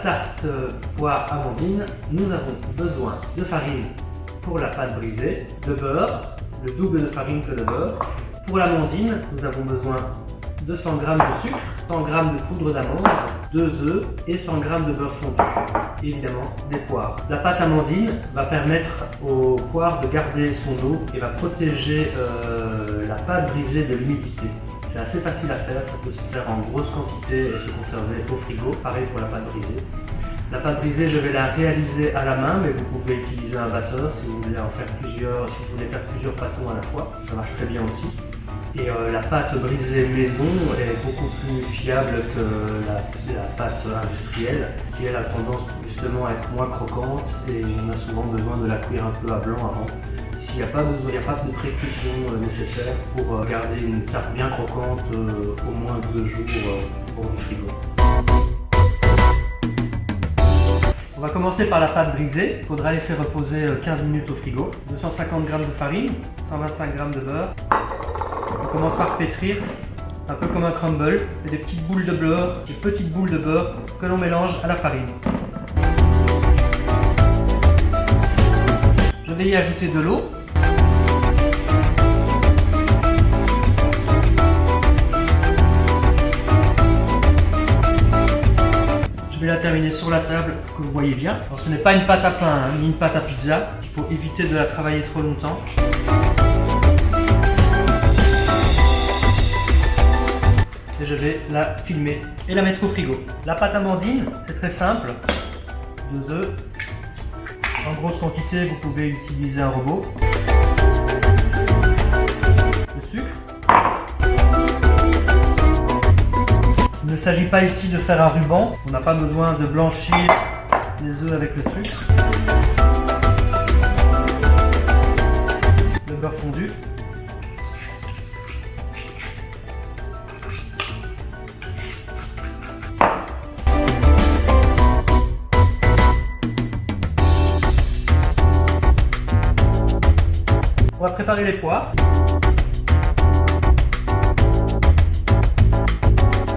tarte poire amandine, nous avons besoin de farine pour la pâte brisée, de beurre, le double de farine que de beurre. Pour l'amandine, nous avons besoin de 100 g de sucre, 100 g de poudre d'amande, 2 œufs et 100 g de beurre fondu. Et évidemment des poires. La pâte amandine va permettre aux poires de garder son eau et va protéger la pâte brisée de l'humidité. C'est assez facile à faire, ça peut se faire en grosse quantité et se conserver au frigo. Pareil pour la pâte brisée. La pâte brisée, je vais la réaliser à la main, mais vous pouvez utiliser un batteur si vous voulez en faire plusieurs, si vous voulez faire plusieurs pâtons à la fois. Ça marche très bien aussi. Et la pâte brisée maison est beaucoup plus fiable que la pâte industrielle, qui elle a tendance justement à être moins croquante et on a souvent besoin de la cuire un peu à blanc avant. Ici, il n'y a pas de précaution nécessaire pour garder une tarte bien croquante au moins 2 jours pour le frigo. On va commencer par la pâte brisée. Il faudra laisser reposer 15 minutes au frigo. 250 g de farine, 125 g de beurre. On commence par pétrir, un peu comme un crumble, et des petites boules de beurre, des petites boules de beurre que l'on mélange à la farine. Je vais y ajouter de l'eau. Je vais la terminer sur la table, que vous voyez bien. Alors, ce n'est pas une pâte à pain, ni une pâte à pizza. Il faut éviter de la travailler trop longtemps. Et je vais la filmer et la mettre au frigo. La pâte amandine, c'est très simple. 2 œufs. En grosse quantité, vous pouvez utiliser un robot. Le sucre. Il ne s'agit pas ici de faire un ruban. On n'a pas besoin de blanchir les œufs avec le sucre. Le beurre fondu. On va préparer les poires.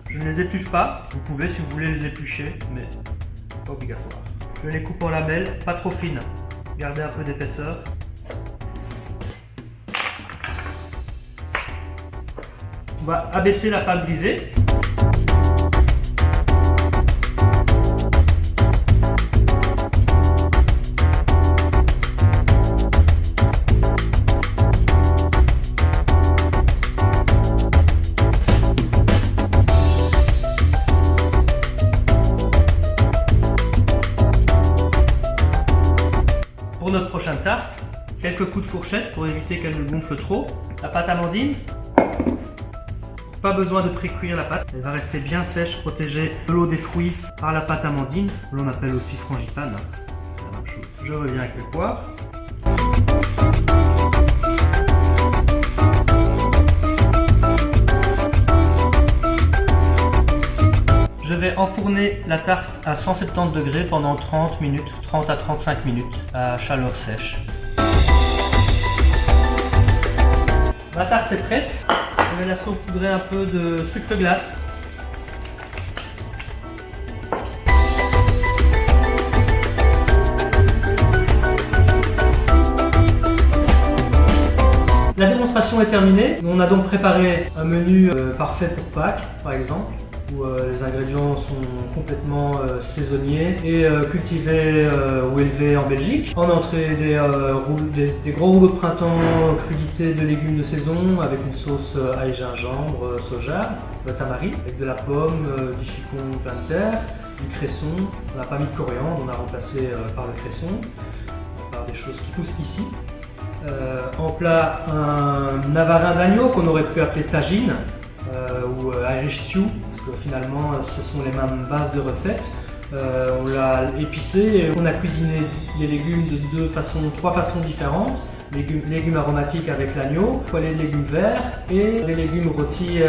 Je ne les épluche pas. Vous pouvez si vous voulez les éplucher, mais pas obligatoire. Je les coupe en lamelles, pas trop fines. Gardez un peu d'épaisseur. On va abaisser la pâte brisée. Pour notre prochaine tarte, quelques coups de fourchette pour éviter qu'elle ne gonfle trop. La pâte amandine, pas besoin de pré-cuire la pâte, elle va rester bien sèche, protégée de l'eau des fruits par la pâte amandine, que l'on appelle aussi frangipane. C'est la même chose. Je reviens avec les poires. Je vais enfourner la tarte à 170 degrés pendant 30 minutes, 30 à 35 minutes à chaleur sèche. Ma tarte est prête. Je vais la saupoudrer un peu de sucre glace. La démonstration est terminée. On a donc préparé un menu parfait pour Pâques, par exemple, où les ingrédients sont complètement saisonniers et cultivés ou élevés en Belgique. En entrée, des gros rouleaux de printemps crudités de légumes de saison avec une sauce ail, gingembre, soja, tamari, avec de la pomme, du chicon plein de terre, du cresson. On n'a pas mis de coriandre, on a remplacé par le cresson, par des choses qui poussent ici. En plat, un navarin d'agneau qu'on aurait pu appeler tagine ou Irish stew, parce que finalement ce sont les mêmes bases de recettes. On l'a épicé et on a cuisiné les légumes de trois façons différentes. Légumes aromatiques avec l'agneau, les légumes verts et les légumes rôtis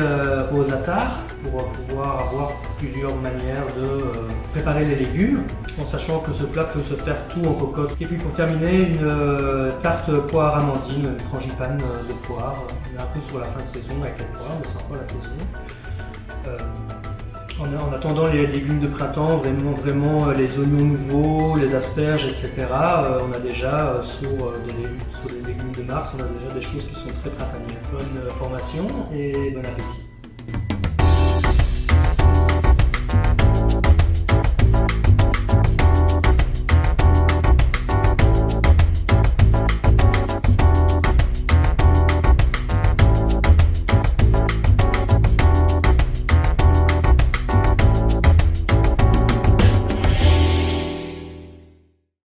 aux attards pour pouvoir avoir plusieurs manières de préparer les légumes, en sachant que ce plat peut se faire tout en cocotte. Et puis pour terminer, une tarte poire amandine, une frangipane de poire. On est un peu sur la fin de saison avec les poires, mais c'est encore la saison. En attendant les légumes de printemps, vraiment les oignons nouveaux, les asperges, etc. On a déjà sur les légumes de mars, on a déjà des choses qui sont très printanières. Bonne formation et bon appétit.